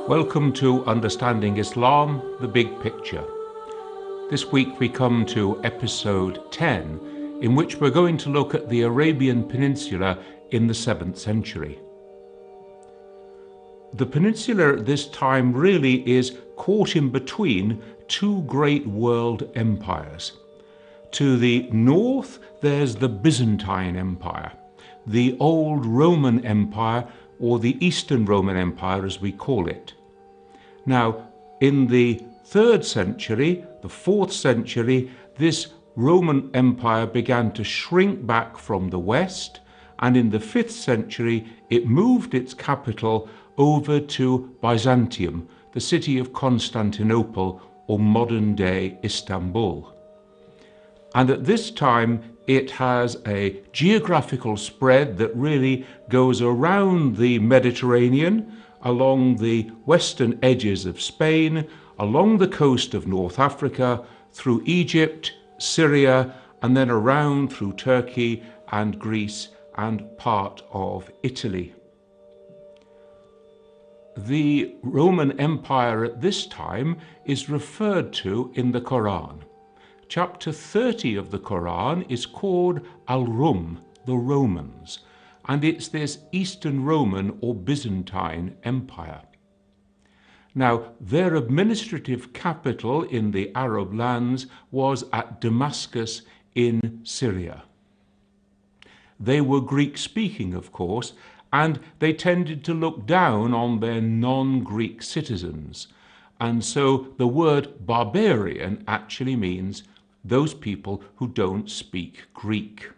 Welcome to Understanding Islam, the Big Picture. This week we come to episode 10, in which we're going to look at the Arabian Peninsula in the 7th century. The peninsula at this time really is caught in between two great world empires. To the north there's the Byzantine Empire, the old Roman Empire, or the Eastern Roman Empire as we call it. Now, in the 3rd century, the 4th century, this Roman Empire began to shrink back from the west, and in the 5th century it moved its capital over to Byzantium, the city of Constantinople, or modern-day Istanbul. And at this time it has a geographical spread that really goes around the Mediterranean, along the western edges of Spain, along the coast of North Africa, through Egypt, Syria, and then around through Turkey and Greece and part of Italy. The Roman Empire at this time is referred to in the Quran. Chapter 30 of the Quran is called Al-Rum, the Romans, and it's this Eastern Roman or Byzantine Empire. Now, their administrative capital in the Arab lands was at Damascus in Syria. They were Greek-speaking, of course, and they tended to look down on their non-Greek citizens. And so the word barbarian actually means those people who don't speak Greek.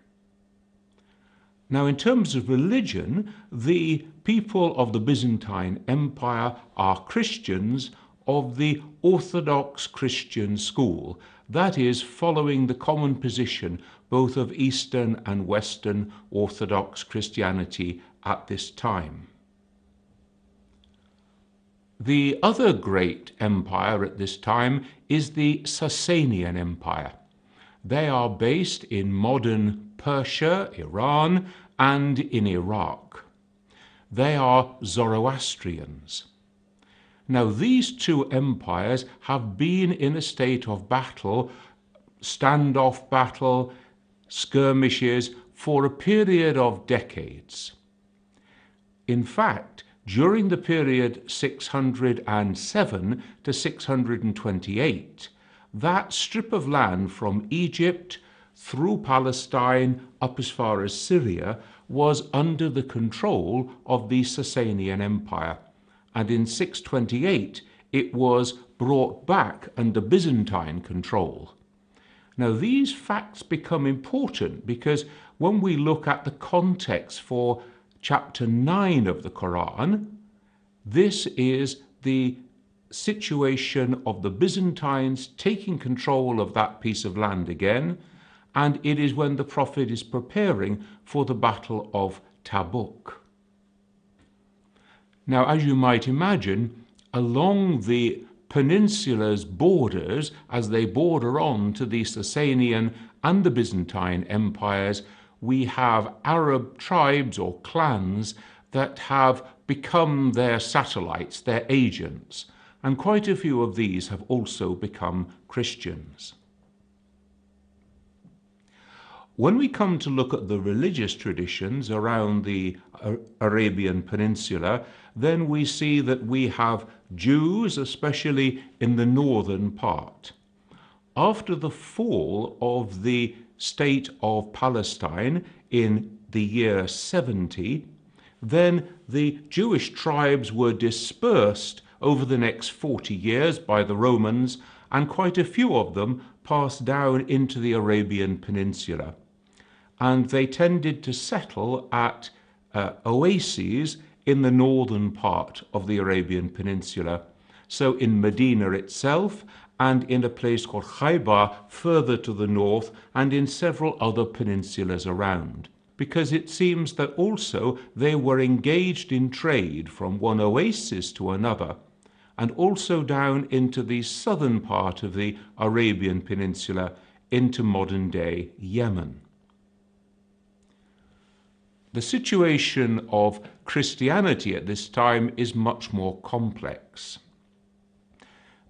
Now, in terms of religion, the people of the Byzantine Empire are Christians of the Orthodox Christian school, that is, following the common position both of Eastern and Western Orthodox Christianity at this time. The other great empire at this time is the Sasanian Empire. They are based in modern Persia, Iran, and in Iraq. They are Zoroastrians. Now, these two empires have been in a state of battle, standoff battle, skirmishes, for a period of decades. In fact, during the period 607 to 628, that strip of land from Egypt through Palestine up as far as Syria was under the control of the Sasanian Empire, and in 628 it was brought back under Byzantine control. Now, these facts become important because when we look at the context for chapter 9 of the Quran, this is the situation of the Byzantines taking control of that piece of land again, and it is when the Prophet is preparing for the Battle of Tabuk. Now, as you might imagine, along the peninsula's borders, as they border on to the Sasanian and the Byzantine empires, we have Arab tribes or clans that have become their satellites, their agents, and quite a few of these have also become Christians. When we come to look at the religious traditions around the Arabian Peninsula, then we see that we have Jews, especially in the northern part. After the fall of the state of Palestine in the year 70, then the Jewish tribes were dispersed over the next 40 years by the Romans, and quite a few of them passed down into the Arabian Peninsula. And they tended to settle at oases in the northern part of the Arabian Peninsula. So in Medina itself, and in a place called Khaybar further to the north, and in several other peninsulas around. Because it seems that also they were engaged in trade from one oasis to another, and also down into the southern part of the Arabian Peninsula into modern-day Yemen. The situation of Christianity at this time is much more complex.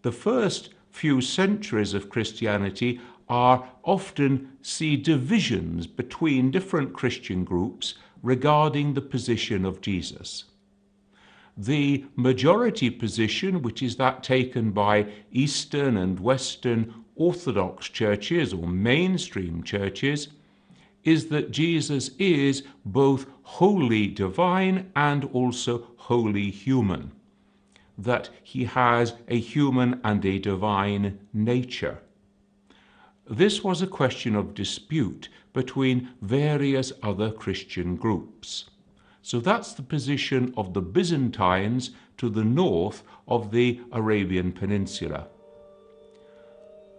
The first few centuries of Christianity are often see divisions between different Christian groups regarding the position of Jesus. The majority position, which is that taken by Eastern and Western Orthodox churches or mainstream churches, is that Jesus is both wholly divine and also wholly human, that he has a human and a divine nature. This was a question of dispute between various other Christian groups. So that's the position of the Byzantines to the north of the Arabian Peninsula.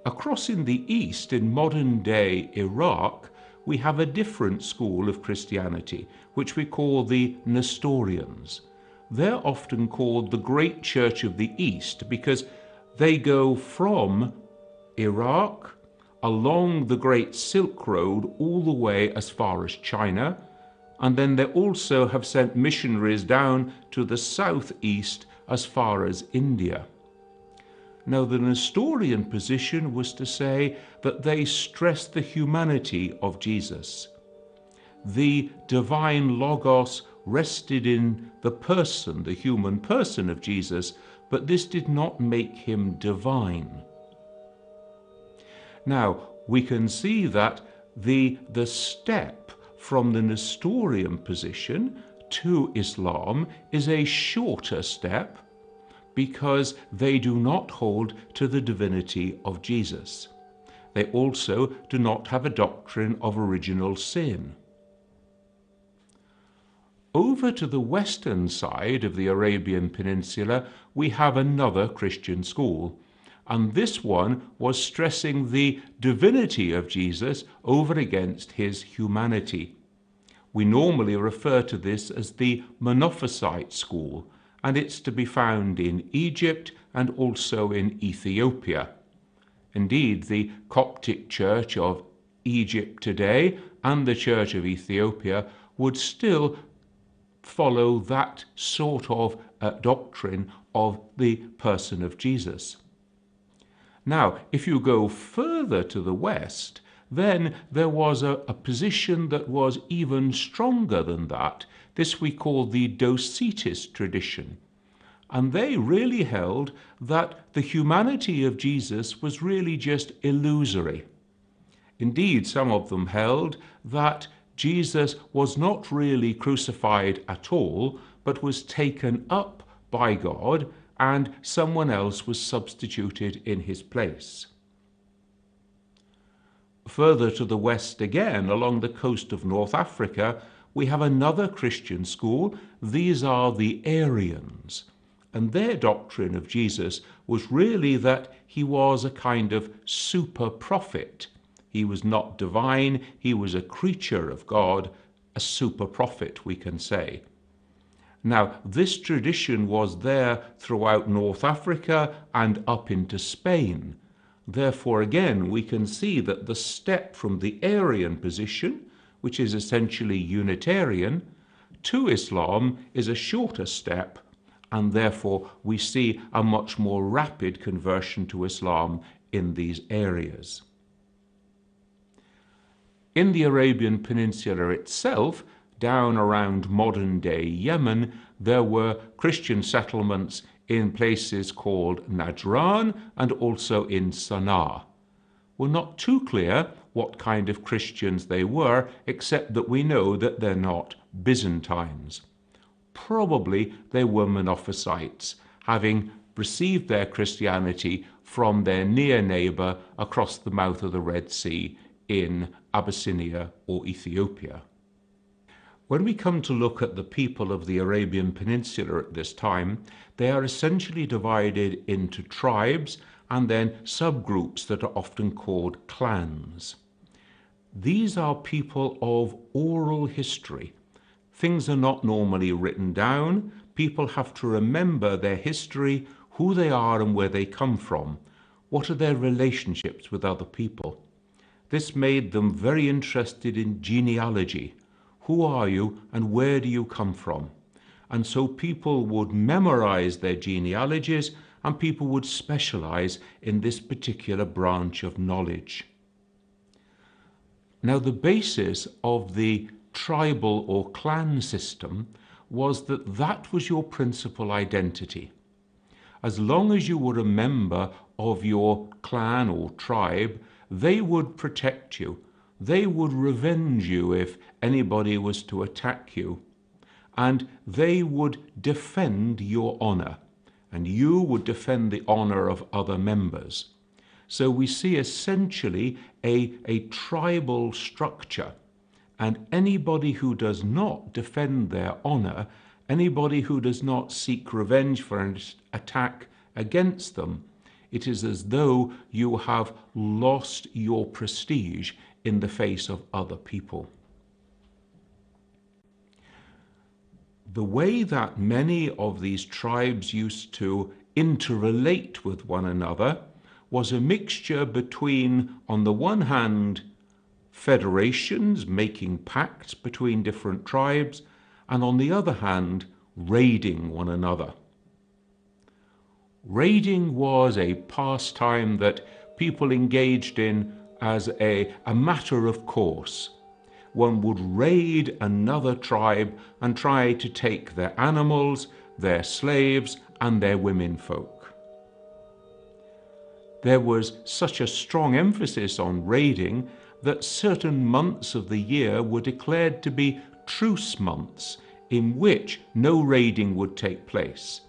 Across in the east, in modern-day Iraq, we have a different school of Christianity, which we call the Nestorians. They're often called the Great Church of the East because they go from Iraq along the Great Silk Road all the way as far as China, and then they also have sent missionaries down to the southeast as far as India. Now, the Nestorian position was to say that they stressed the humanity of Jesus. The divine Logos rested in the person, the human person of Jesus, but this did not make him divine. Now, we can see that the step from the Nestorian position to Islam is a shorter step, because they do not hold to the divinity of Jesus. They also do not have a doctrine of original sin. Over to the western side of the Arabian Peninsula, we have another Christian school, and this one was stressing the divinity of Jesus over against his humanity. We normally refer to this as the Monophysite school, and it's to be found in Egypt and also in Ethiopia. Indeed, the Coptic Church of Egypt today and the Church of Ethiopia would still follow that sort of doctrine of the person of Jesus. Now, if you go further to the west, then there was a position that was even stronger than that. This we call the Docetist tradition. And they really held that the humanity of Jesus was really just illusory. Indeed, some of them held that Jesus was not really crucified at all, but was taken up by God, and someone else was substituted in his place. Further to the west again, along the coast of North Africa, we have another Christian school. These are the Arians, and their doctrine of Jesus was really that he was a kind of super prophet. He was not divine, he was a creature of God, a super prophet, we can say. Now, this tradition was there throughout North Africa and up into Spain. Therefore, again, we can see that the step from the Arian position, which is essentially Unitarian, to Islam is a shorter step, and therefore we see a much more rapid conversion to Islam in these areas. In the Arabian Peninsula itself, down around modern-day Yemen, there were Christian settlements in places called Najran and also in Sana'a. We're not too clear what kind of Christians they were, except that we know that they're not Byzantines. Probably they were Monophysites, having received their Christianity from their near neighbor across the mouth of the Red Sea in Abyssinia or Ethiopia. When we come to look at the people of the Arabian Peninsula at this time, they are essentially divided into tribes and then subgroups that are often called clans. These are people of oral history. Things are not normally written down. People have to remember their history, who they are and where they come from. What are their relationships with other people? This made them very interested in genealogy. who are you and where do you come from? And so people would memorize their genealogies, and people would specialize in this particular branch of knowledge. Now, the basis of the tribal or clan system was that that was your principal identity. As long as you were a member of your clan or tribe, they would protect you. They would revenge you if anybody was to attack you. And they would defend your honor, and you would defend the honor of other members. So we see essentially a tribal structure, and anybody who does not defend their honor, anybody who does not seek revenge for an attack against them, it is as though you have lost your prestige in the face of other people. The way that many of these tribes used to interrelate with one another was a mixture between, on the one hand, federations making pacts between different tribes, and on the other hand, raiding one another. Raiding was a pastime that people engaged in as a matter of course. One would raid another tribe and try to take their animals, their slaves, and their womenfolk. There was such a strong emphasis on raiding that certain months of the year were declared to be truce months in which no raiding would take place.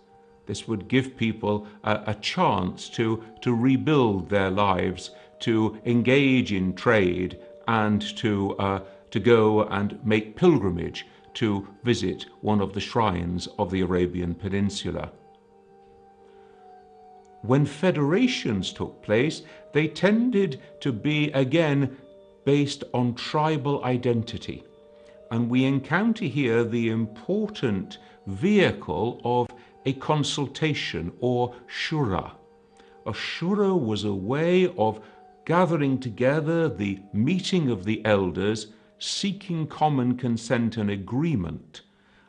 This would give people a chance to rebuild their lives, to engage in trade, and to go and make pilgrimage to visit one of the shrines of the Arabian Peninsula. When federations took place, they tended to be, again, based on tribal identity. And we encounter here the important vehicle of a consultation, or shura. A shura was a way of gathering together, the meeting of the elders, seeking common consent and agreement.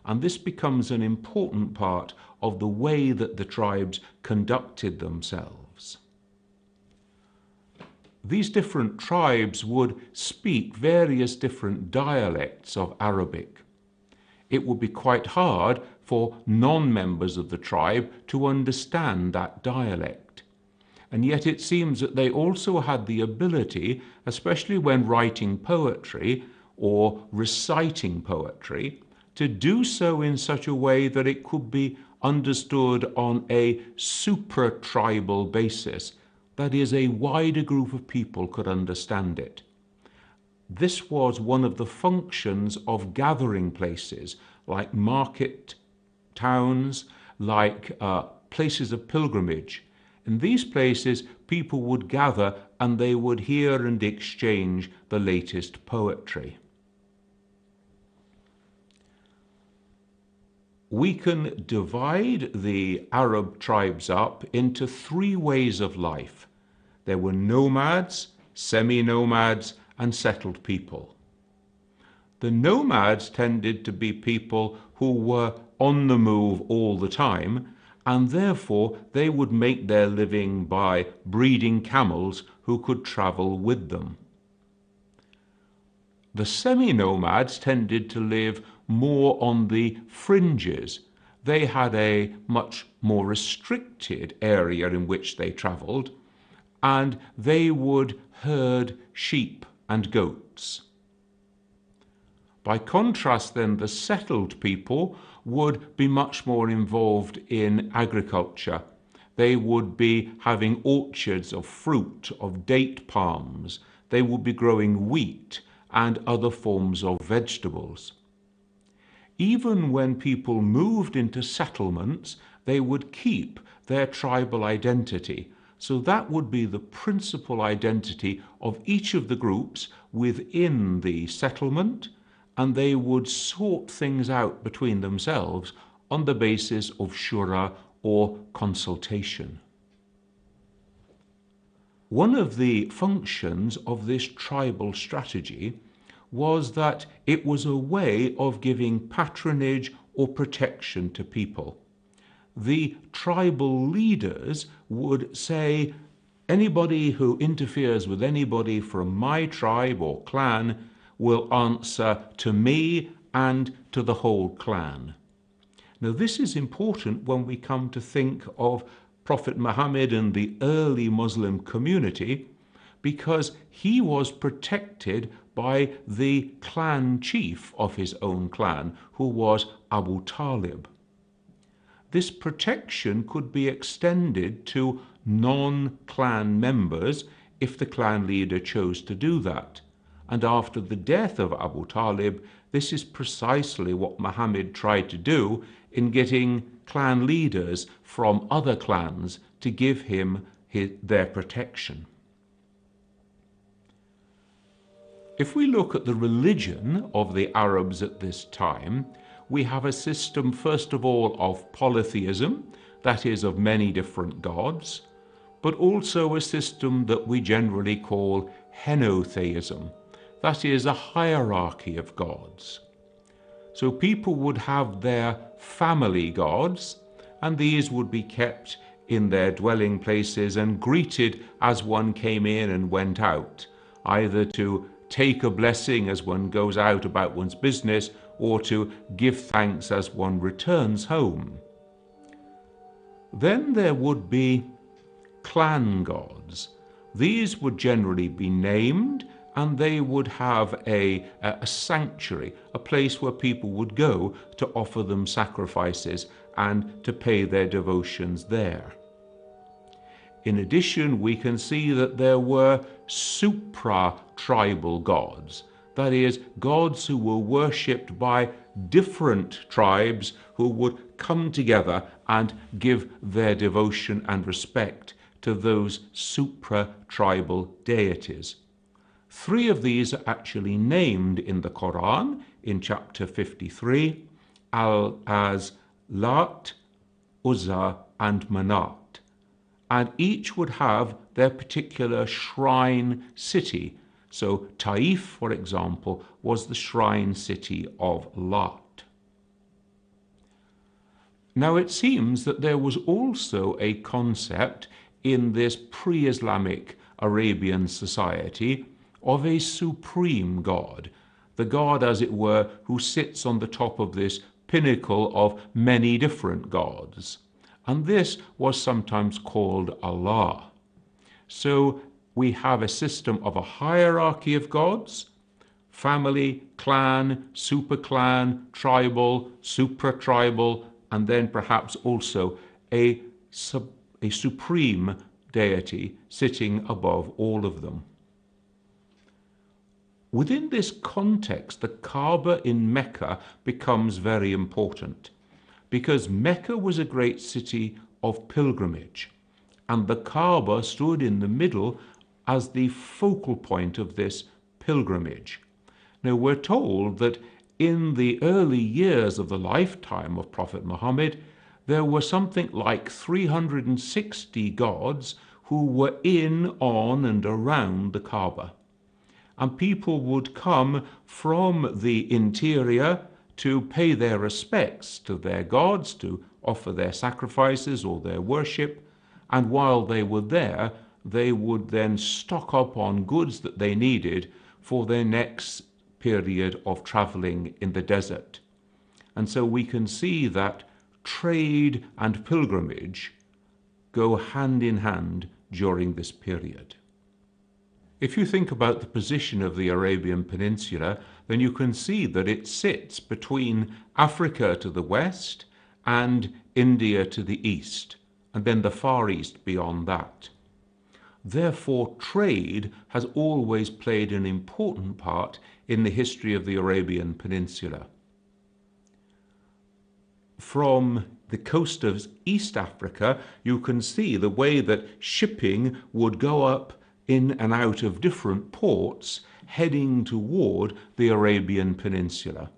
And this becomes an important part of the way that the tribes conducted themselves. These different tribes would speak various different dialects of Arabic. It would be quite hard for non-members of the tribe to understand that dialect. And yet it seems that they also had the ability, especially when writing poetry or reciting poetry, to do so in such a way that it could be understood on a supra-tribal basis. That is, a wider group of people could understand it. This was one of the functions of gathering places, like market towns, like places of pilgrimage. In these places, people would gather and they would hear and exchange the latest poetry. We can divide the Arab tribes up into three ways of life. There were nomads, semi-nomads, and settled people. The nomads tended to be people who were on the move all the time, and therefore they would make their living by breeding camels who could travel with them. The semi-nomads tended to live more on the fringes. They had a much more restricted area in which they traveled, and they would herd sheep and goats. By contrast, then, the settled people would be much more involved in agriculture. They would be having orchards of fruit, of date palms. They would be growing wheat and other forms of vegetables. Even when people moved into settlements, they would keep their tribal identity. So that would be the principal identity of each of the groups within the settlement, and they would sort things out between themselves on the basis of shura, or consultation. One of the functions of this tribal strategy was that it was a way of giving patronage or protection to people. The tribal leaders would say, anybody who interferes with anybody from my tribe or clan will answer to me and to the whole clan. Now, this is important when we come to think of Prophet Muhammad and the early Muslim community, because he was protected by the clan chief of his own clan, who was Abu Talib. This protection could be extended to non-clan members if the clan leader chose to do that. And after the death of Abu Talib, this is precisely what Muhammad tried to do in getting clan leaders from other clans to give him their protection. If we look at the religion of the Arabs at this time, we have a system, first of all, of polytheism, that is, of many different gods, but also a system that we generally call henotheism, that is, a hierarchy of gods. So people would have their family gods, and these would be kept in their dwelling places and greeted as one came in and went out, either to take a blessing as one goes out about one's business, or to give thanks as one returns home. Then there would be clan gods. These would generally be named, and they would have a sanctuary, a place where people would go to offer them sacrifices and to pay their devotions there. In addition, we can see that there were supra-tribal gods, that is, gods who were worshipped by different tribes who would come together and give their devotion and respect to those supra-tribal deities. 3 of these are actually named in the Quran in chapter 53, as Lat, Uzza, and Manat. And each would have their particular shrine city. So Taif, for example, was the shrine city of Lat. Now it seems that there was also a concept in this pre-Islamic Arabian society of a supreme god, the god, as it were, who sits on the top of this pinnacle of many different gods. And this was sometimes called Allah. So we have a system of a hierarchy of gods: family, clan, superclan, tribal, supra-tribal, and then perhaps also a supreme deity sitting above all of them. Within this context, the Kaaba in Mecca becomes very important, because Mecca was a great city of pilgrimage, and the Kaaba stood in the middle as the focal point of this pilgrimage. Now, we're told that in the early years of the lifetime of Prophet Muhammad, there were something like 360 gods who were in, on, and around the Kaaba. And people would come from the interior to pay their respects to their gods, to offer their sacrifices or their worship, and while they were there, they would then stock up on goods that they needed for their next period of traveling in the desert. And so we can see that trade and pilgrimage go hand in hand during this period. If you think about the position of the Arabian Peninsula, then you can see that it sits between Africa to the west and India to the east, and then the Far East beyond that. Therefore, trade has always played an important part in the history of the Arabian Peninsula. From the coast of East Africa, you can see the way that shipping would go up in and out of different ports heading toward the Arabian Peninsula.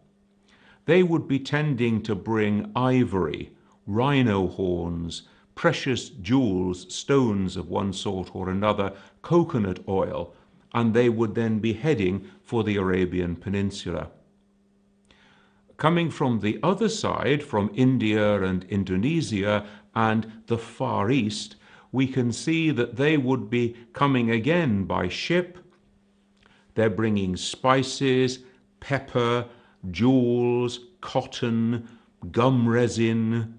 They would be tending to bring ivory, rhino horns, precious jewels, stones of one sort or another, coconut oil, and they would then be heading for the Arabian Peninsula. Coming from the other side, from India and Indonesia and the Far East, we can see that they would be coming again by ship. They're bringing spices, pepper, jewels, cotton, gum resin,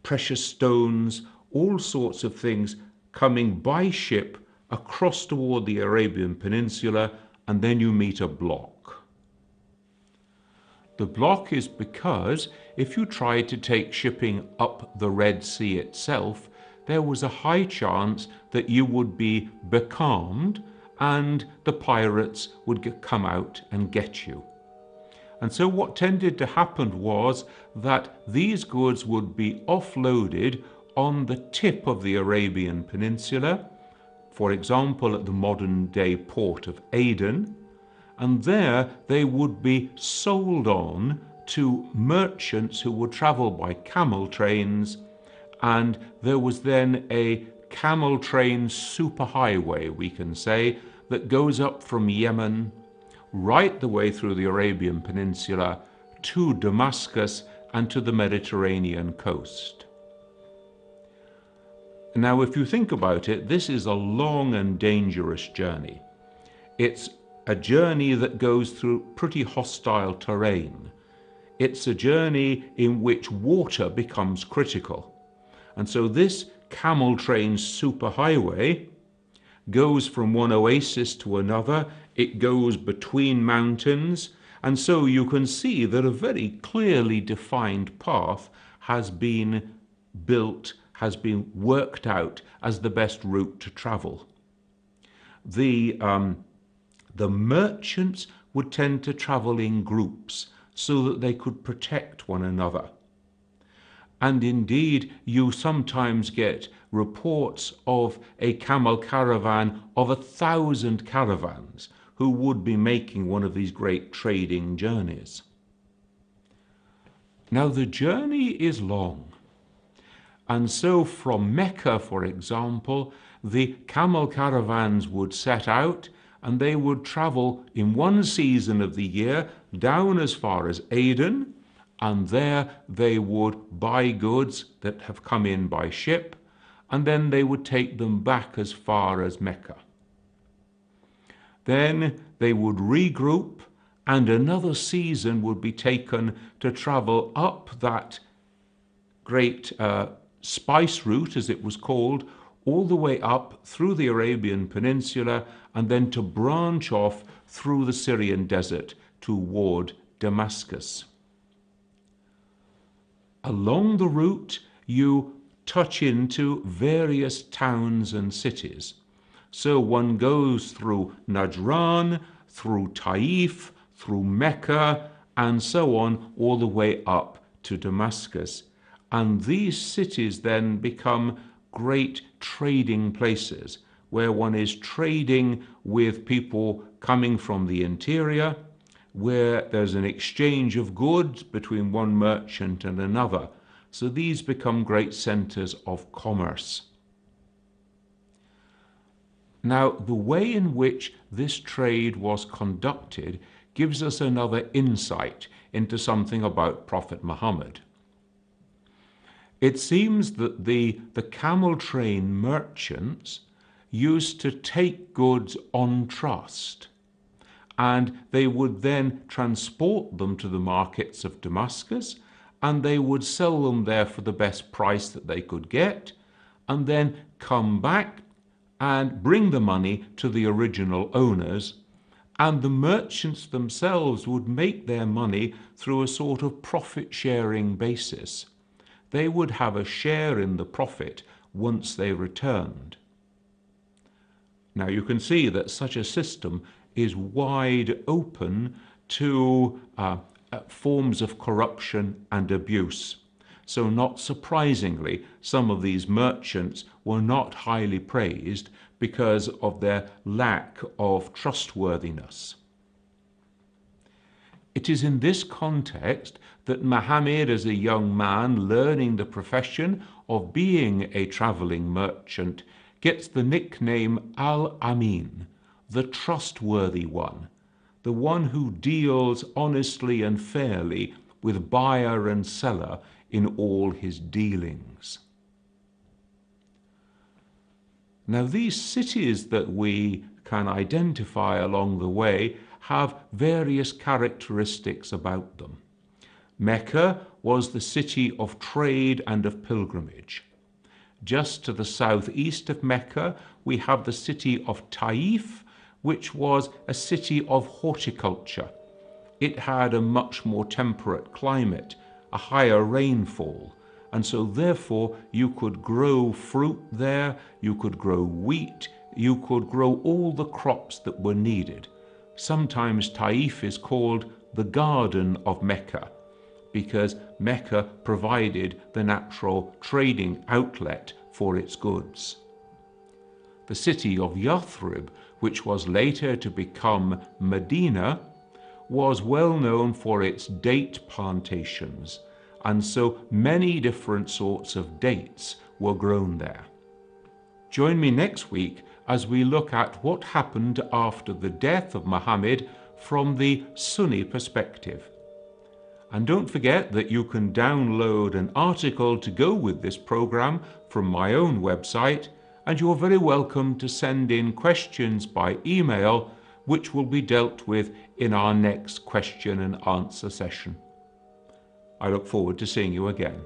precious stones, all sorts of things coming by ship across toward the Arabian Peninsula, and then you meet a block. The block is because if you tried to take shipping up the Red Sea itself, there was a high chance that you would be becalmed and the pirates would come out and get you. And so what tended to happen was that these goods would be offloaded on the tip of the Arabian Peninsula, for example at the modern-day port of Aden, and there they would be sold on to merchants who would travel by camel trains, and there was then a camel train superhighway, we can say, that goes up from Yemen right the way through the Arabian Peninsula to Damascus and to the Mediterranean coast. Now, if you think about it, this is a long and dangerous journey. It's a journey that goes through pretty hostile terrain. It's a journey in which water becomes critical. And so this camel train superhighway goes from one oasis to another. It goes between mountains. And so you can see that a very clearly defined path has been built, has been worked out as the best route to travel. The merchants would tend to travel in groups so that they could protect one another. And indeed, you sometimes get reports of a camel caravan of 1,000 caravans who would be making one of these great trading journeys. Now, the journey is long. And so from Mecca, for example, the camel caravans would set out and they would travel in one season of the year down as far as Aden, and there they would buy goods that have come in by ship, and then they would take them back as far as Mecca. Then they would regroup, and another season would be taken to travel up that great spice route, as it was called, all the way up through the Arabian Peninsula, and then to branch off through the Syrian desert toward Damascus. Along the route, you touch into various towns and cities. So one goes through Najran, through Taif, through Mecca, and so on, all the way up to Damascus. And these cities then become great trading places where one is trading with people coming from the interior, where there's an exchange of goods between one merchant and another. So these become great centers of commerce. Now, the way in which this trade was conducted gives us another insight into something about Prophet Muhammad. It seems that the camel train merchants used to take goods on trust, and they would then transport them to the markets of Damascus, and they would sell them there for the best price that they could get, and then come back and bring the money to the original owners, and the merchants themselves would make their money through a sort of profit-sharing basis. They would have a share in the profit once they returned. Now you can see that such a system is wide open to forms of corruption and abuse. So not surprisingly, some of these merchants were not highly praised because of their lack of trustworthiness. It is in this context that Muhammad, as a young man learning the profession of being a traveling merchant, gets the nickname Al-Amin, the trustworthy one, the one who deals honestly and fairly with buyer and seller in all his dealings. Now, these cities that we can identify along the way have various characteristics about them. Mecca was the city of trade and of pilgrimage. Just to the southeast of Mecca, we have the city of Taif, which was a city of horticulture. It had a much more temperate climate, a higher rainfall, and so therefore you could grow fruit there, you could grow wheat, you could grow all the crops that were needed. Sometimes Taif is called the Garden of Mecca, because Mecca provided the natural trading outlet for its goods. The city of Yathrib, which was later to become Medina, was well known for its date plantations, and so many different sorts of dates were grown there. Join me next week as we look at what happened after the death of Muhammad from the Sunni perspective. And don't forget that you can download an article to go with this program from my own website, and you're very welcome to send in questions by email, which will be dealt with in our next question and answer session. I look forward to seeing you again.